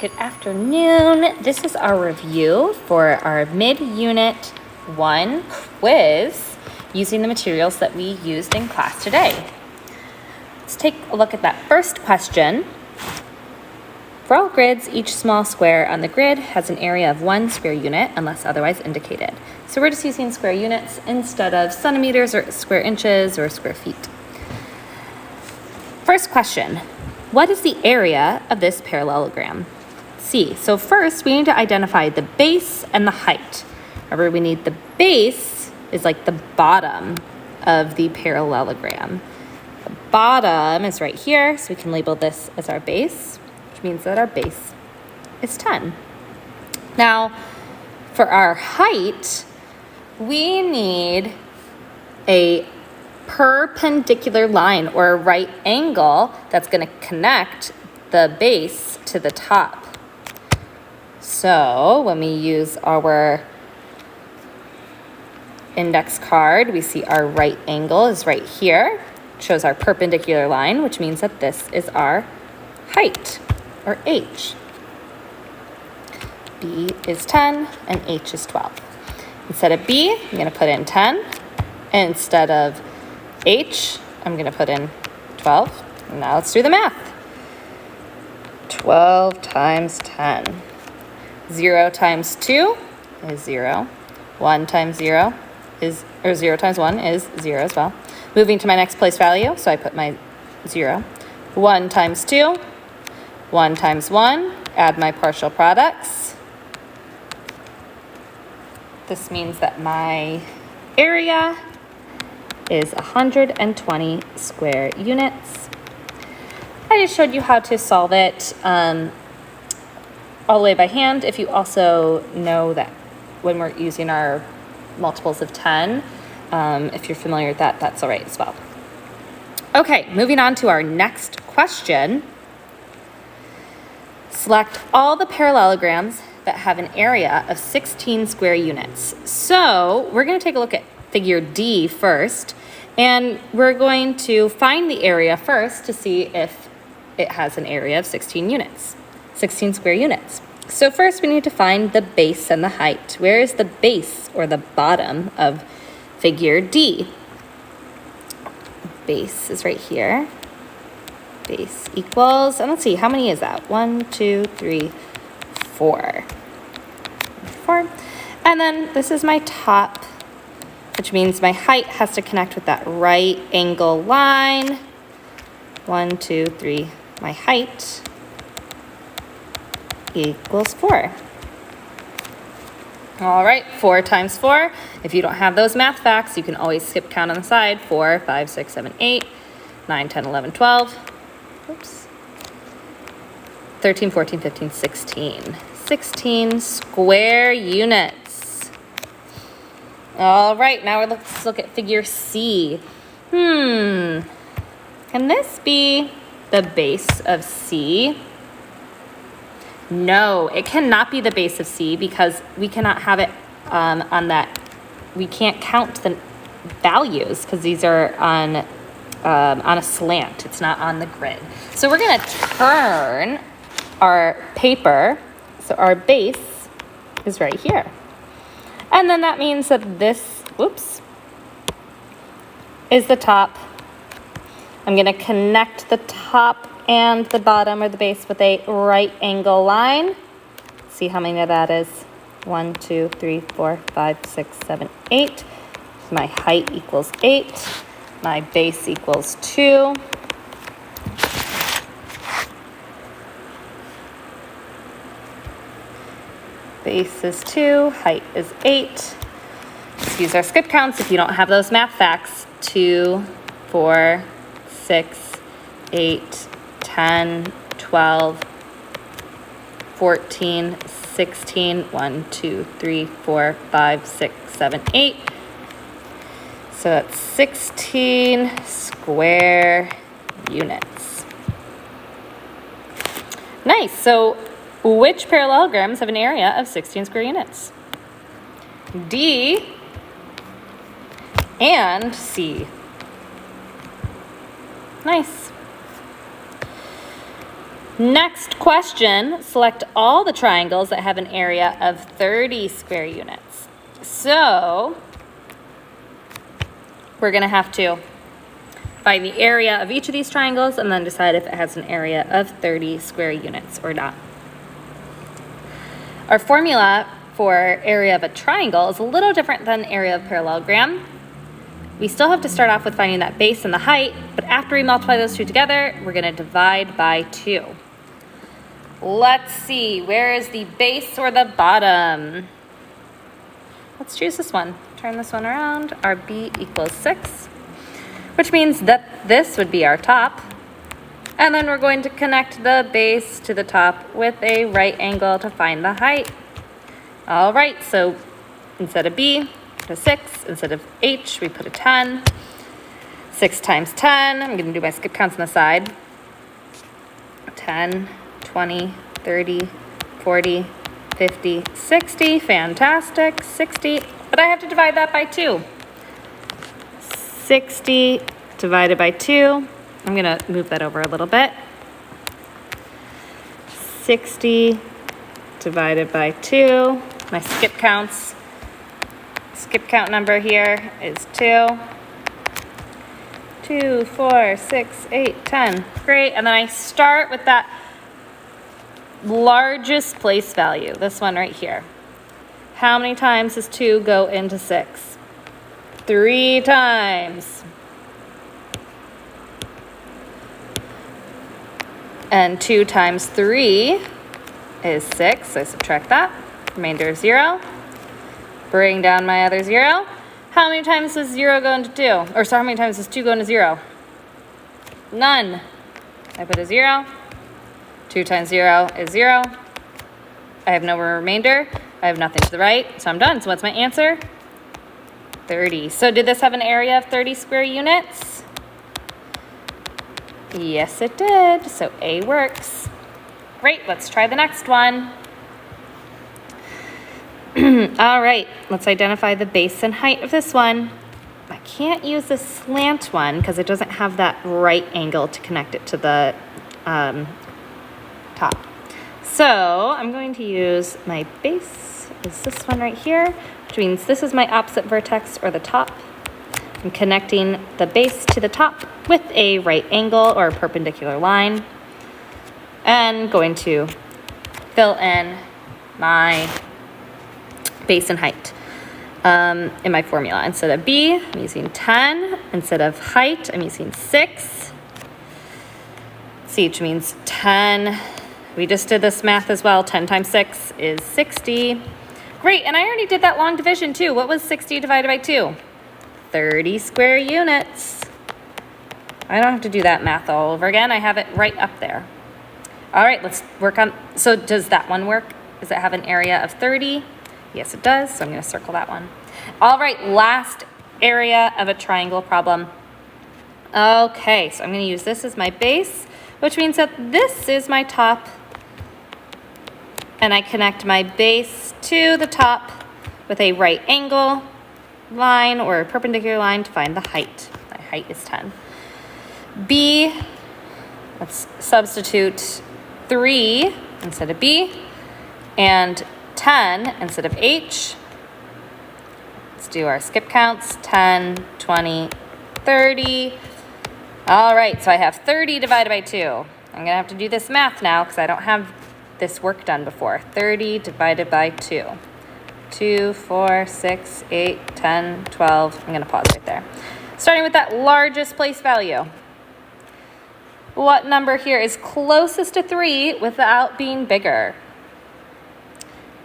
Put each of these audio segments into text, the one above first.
Good afternoon. This is our review for our mid-unit 1 quiz using the materials that we used in class today. Let's take a look at that first question. For all grids, each small square on the grid has an area of 1 square unit unless otherwise indicated. So we're just using square units instead of centimeters or square inches or square feet. First question, what is the area of this parallelogram? C. So first we need to identify the base and the height. Remember, we need the base is like the bottom of the parallelogram. The bottom is right here, so we can label this as our base, which means that our base is 10. Now, for our height, we need a perpendicular line or a right angle that's going to connect the base to the top. So when we use our index card, we see our right angle is right here. It shows our perpendicular line, which means that this is our height, or h. B is 10 and h is 12. Instead of b, I'm going to put in 10. And instead of h, I'm going to put in 12. And now let's do the math. 12 times 10. 0 times 2 is 0. 1 times 0 is, or 0 times 1 is 0 as well. Moving to my next place value, so I put my 0. 1 times 2, 1 times 1, add my partial products. This means that my area is 120 square units. I just showed you how to solve it all the way by hand. If you also know that when we're using our multiples of 10, if you're familiar with that, that's all right as well. Okay, moving on to our next question. Select all the parallelograms that have an area of 16 square units. So we're going to take a look at figure D first, and we're going to find the area first to see if it has an area of 16 units. 16 square units. So first we need to find the base and the height. Where is the base or the bottom of figure D? Base is right here. Base equals, and let's see, how many is that? 1, 2, 3, 4. 4. And then this is my top, which means my height has to connect with that right angle line. 1, 2, 3, my height equals 4. All right, 4 times 4. If you don't have those math facts, you can always skip count on the side. 4, 5, 6, 7, 8, 9, 10, 11, 12. Oops. 13, 14, 15, 16. 16 square units. All right, now let's look at figure C. Can this be the base of C? No, it cannot be the base of C because we cannot have it on that. We can't count the values because these are on a slant. It's not on the grid. So we're going to turn our paper. So our base is right here. And then that means that this, whoops, is the top. I'm going to connect the top and the bottom or the base with a right angle line. See how many of that is? 1, 2, 3, 4, 5, 6, 7, 8. My height equals 8. My base equals 2. Base is 2, height is 8. Let's use our skip counts if you don't have those math facts. 2, 4, 6, 8, 10, 12, 14, 16, 1, 2, 3, 4, 5, 6, 7, 8. So that's 16 square units. Nice. So which parallelograms have an area of 16 square units? D and C. Nice. Next question, select all the triangles that have an area of 30 square units. So we're going to have to find the area of each of these triangles and then decide if it has an area of 30 square units or not. Our formula for area of a triangle is a little different than area of parallelogram. We still have to start off with finding that base and the height, but after we multiply those two together, we're going to divide by 2. Let's see, where is the base or the bottom? Let's choose this one. Turn this one around. Our b equals 6, which means that this would be our top. And then we're going to connect the base to the top with a right angle to find the height. All right, so instead of b, put a 6. Instead of h, we put a 10. 6 times 10, I'm going to do my skip counts on the side. 10, 20, 30, 40, 50, 60. Fantastic. 60. But I have to divide that by 2. 60 divided by 2. I'm going to move that over a little bit. 60 divided by 2. My skip count number here is 2. 2, 4, 6, 8, 10. Great. And then I start with that largest place value, this one right here. How many times does 2 go into 6? 3 times. And 2 times 3 is 6, so I subtract that. Remainder of 0. Bring down my other 0. How many times does 0 go into 2? Or sorry, how many times does 2 go into 0? None. I put a 0. 2 times 0 is 0. I have no remainder. I have nothing to the right, so I'm done. So what's my answer? 30. So did this have an area of 30 square units? Yes, it did. So A works. Great, let's try the next one. All right, let's identify the base and height of this one. I can't use the slant one because it doesn't have that right angle to connect it to the top. So I'm going to use my base, is this one right here, which means this is my opposite vertex or the top. I'm connecting the base to the top with a right angle or a perpendicular line and going to fill in my base and height in my formula. Instead of b, I'm using 10. Instead of height, I'm using 6. C, which means 10. We just did this math as well. 10 times 6 is 60. Great, and I already did that long division too. What was 60 divided by 2? 30 square units. I don't have to do that math all over again. I have it right up there. All right, let's work on, so does that one work? Does it have an area of 30? Yes, it does, so I'm gonna circle that one. All right, last area of a triangle problem. Okay, so I'm gonna use this as my base, which means that this is my top, and I connect my base to the top with a right angle line or a perpendicular line to find the height. My height is 10. B, let's substitute 3 instead of B, and 10 instead of H. Let's do our skip counts, 10, 20, 30. All right, so I have 30 divided by 2. I'm gonna have to do this math now because I don't have this work done before. 30 divided by 2. 2, 4, 6, 8, 10, 12. I'm gonna pause right there. Starting with that largest place value. What number here is closest to 3 without being bigger?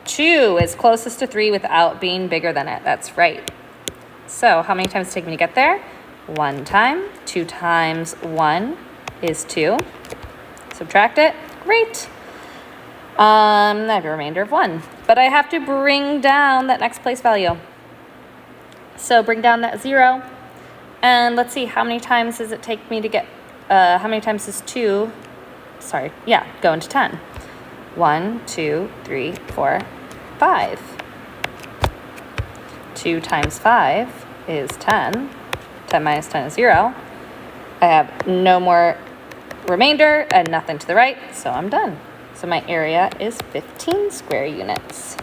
2 is closest to 3 without being bigger than it. That's right. So how many times does it take me to get there? 1 time. 2 times 1 is 2. Subtract it. Great. I have a remainder of 1. But I have to bring down that next place value. So bring down that 0. And let's see, how many times does it take me to get, how many times does 2, go into 10? 1, 2, 3, 4, 5. 2 times 5 is 10. 10 minus 10 is 0. I have no more remainder and nothing to the right, so I'm done. So my area is 15 square units.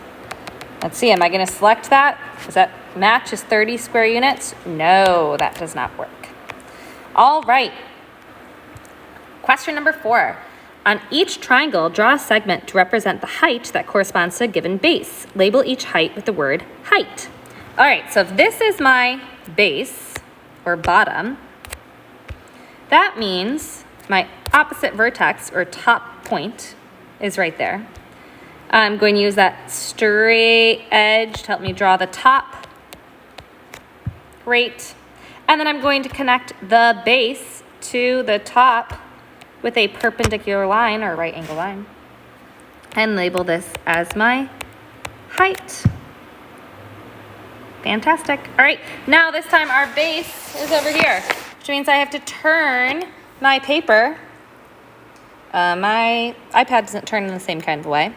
Let's see, am I gonna select that? Does that match as 30 square units? No, that does not work. All right. Question number 4. On each triangle, draw a segment to represent the height that corresponds to a given base. Label each height with the word height. All right, so if this is my base or bottom, that means my opposite vertex or top point is right there. I'm going to use that straight edge to help me draw the top. Great. And then I'm going to connect the base to the top with a perpendicular line or right angle line and label this as my height. Fantastic. All right, now this time our base is over here, which means I have to turn my paper. My iPad doesn't turn in the same kind of way,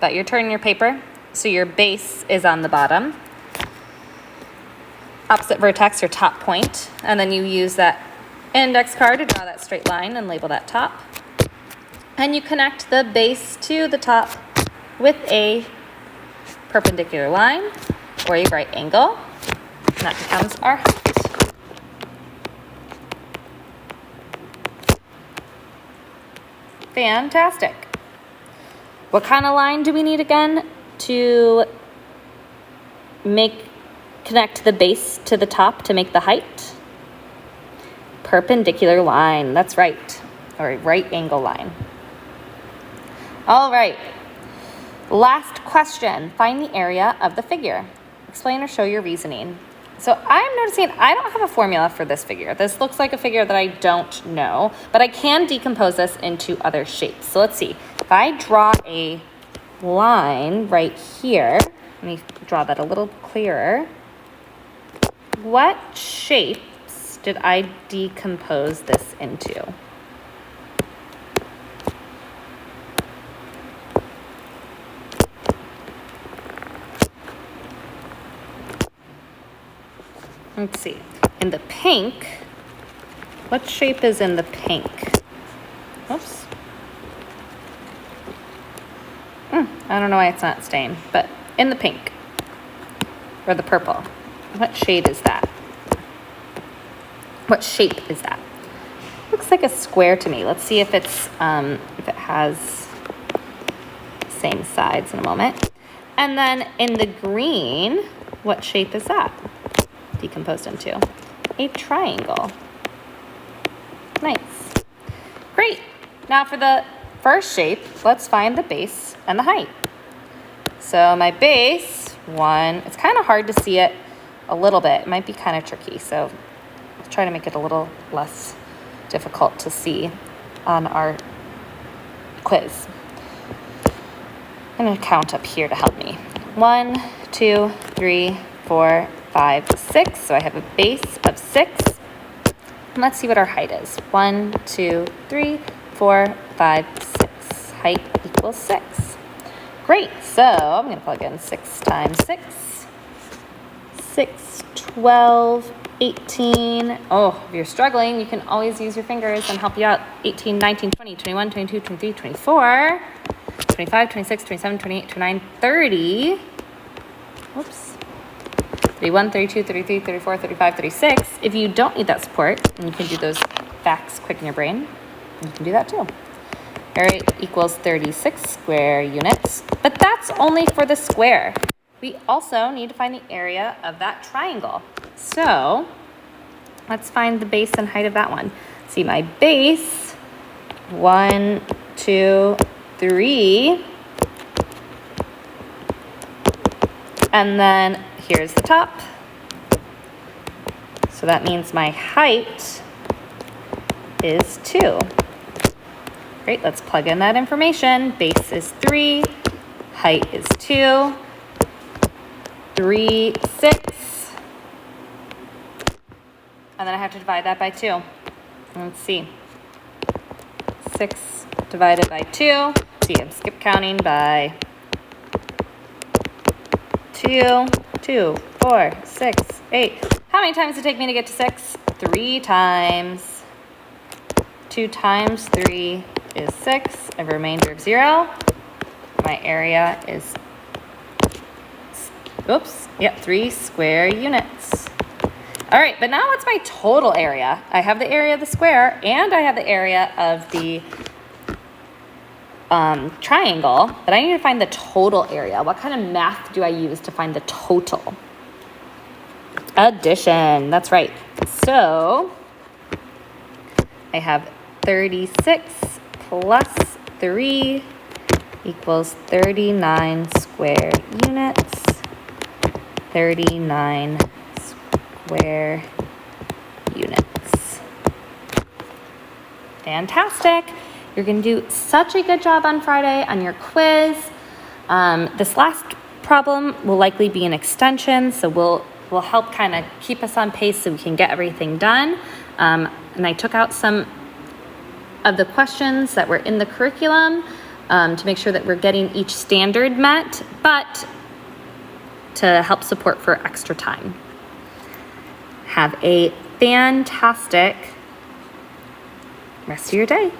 but you're turning your paper, so your base is on the bottom, opposite vertex or top point, and then you use that index card to draw that straight line and label that top. And you connect the base to the top with a perpendicular line or a right angle, and that becomes our height. Fantastic. What kind of line do we need again to connect the base to the top to make the height? Perpendicular line, that's right, or a right angle line. All right, last question. Find the area of the figure. Explain or show your reasoning. So I'm noticing I don't have a formula for this figure. This looks like a figure that I don't know, but I can decompose this into other shapes. So let's see. If I draw a line right here, let me draw that a little clearer. What shapes did I decompose this into? Let's see. In the pink, what shape is in the pink? Oops. I don't know why it's not staying, but in the pink or the purple, what shade is that? What shape is that? Looks like a square to me. Let's see if it's if it has the same sides in a moment. And then in the green, what shape is that decomposed into? A triangle. Nice. Great. Now for the first shape, let's find the base and the height. So my base, it's kind of hard to see it a little bit. It might be kind of tricky, so I'll try to make it a little less difficult to see on our quiz. I'm going to count up here to help me. 1, 2, 3, 4, 5, 6. So I have a base of 6. And let's see what our height is. 1, 2, 3, 4, 5, 6. Height equals 6. Great. So I'm going to plug in 6 times 6. 6, 12, 18. Oh, if you're struggling, you can always use your fingers and help you out. 18, 19, 20, 21, 22, 23, 24, 25, 26, 27, 28, 29, 30. Oops. 31, 32, 33, 34, 35, 36. If you don't need that support, and you can do those facts quick in your brain, you can do that too. Area equals 36 square units, but that's only for the square. We also need to find the area of that triangle. So let's find the base and height of that one. See my base, 1, 2, 3. And then here's the top. So that means my height is 2. Great, let's plug in that information. Base is 3, height is 2, 3, 6. And then I have to divide that by 2. Let's see. 6 divided by 2. See, I'm skip counting by 2, 2, 4, 6, 8. How many times did it take me to get to 6? 3 times. 2 times 3 is 6, a remainder of 0. My area is, 3 square units. All right, but now what's my total area? I have the area of the square and I have the area of the triangle, but I need to find the total area. What kind of math do I use to find the total? Addition, that's right. So I have 36 plus 3 equals 39 square units. 39 square units. Fantastic. You're going to do such a good job on Friday on your quiz. This last problem will likely be an extension, so will help kind of keep us on pace so we can get everything done. And I took out some of the questions that were in the curriculum to make sure that we're getting each standard met, but to help support for extra time. Have a fantastic rest of your day.